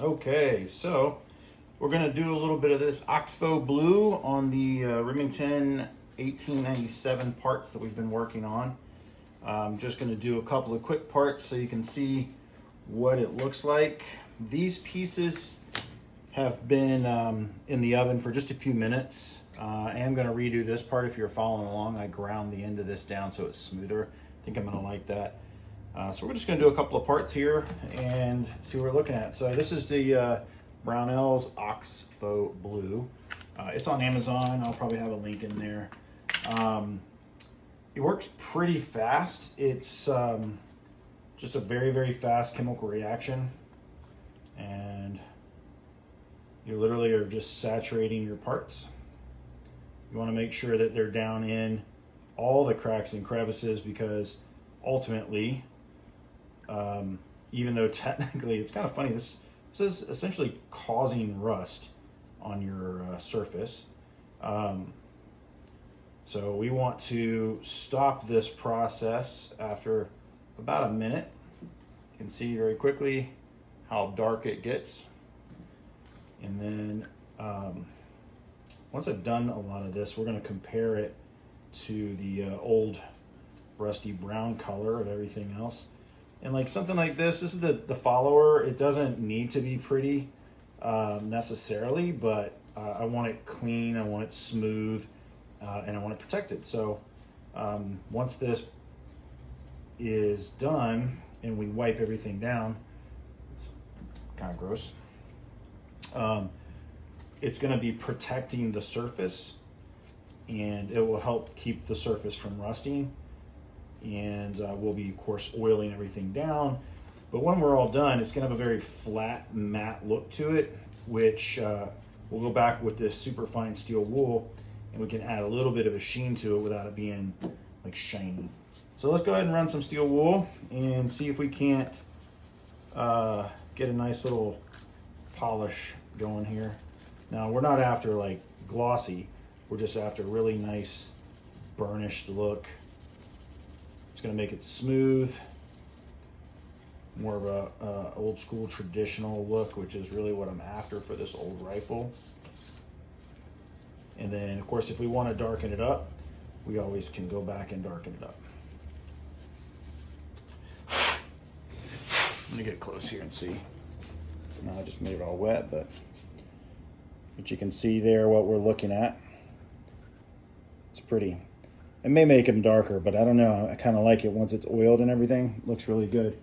Okay, so we're gonna do a little bit of this Oxpho-Blue on the Remington 1897 parts that we've been working on. I'm just gonna do a couple of quick parts so you can see what it looks like. These pieces have been in the oven for just a few minutes. I am gonna redo this part if you're following along. I ground the end of this down so it's smoother. I think I'm gonna like that. So we're just going to do a couple of parts here and see what we're looking at. So this is the Brownell's Oxpho-Blue. It's on Amazon. I'll probably have a link in there. It works pretty fast. It's just a very, very fast chemical reaction. And you literally are just saturating your parts. You want to make sure that they're down in all the cracks and crevices, because ultimately, even though technically it's kind of funny, this is essentially causing rust on your surface. So we want to stop this process after about a minute. You can see very quickly how dark it gets. And then once I've done a lot of this, we're going to compare it to the old rusty brown color of everything else. And like something like this is the follower. It doesn't need to be pretty necessarily, but I want it clean, I want it smooth, and I want it protected. So once this is done and we wipe everything down, it's kind of gross. It's going to be protecting the surface, and it will help keep the surface from rusting. And we'll be, of course, oiling everything down. But when we're all done, it's going to have a very flat, matte look to it, which we'll go back with this super fine steel wool, and we can add a little bit of a sheen to it without it being like shiny. So let's go ahead and run some steel wool and see if we can't get a nice little polish going here. Now, we're not after like glossy, we're just after a really nice burnished look. It's going to make it smooth, more of a old school traditional look, which is really what I'm after for this old rifle. And then, of course, if we want to darken it up, we always can go back and darken it up. I'm going to get close here and see. Now I just made it all wet, but you can see there what we're looking at. It's pretty. It may make them darker, but I don't know. I kind of like it once it's oiled and everything. It looks really good.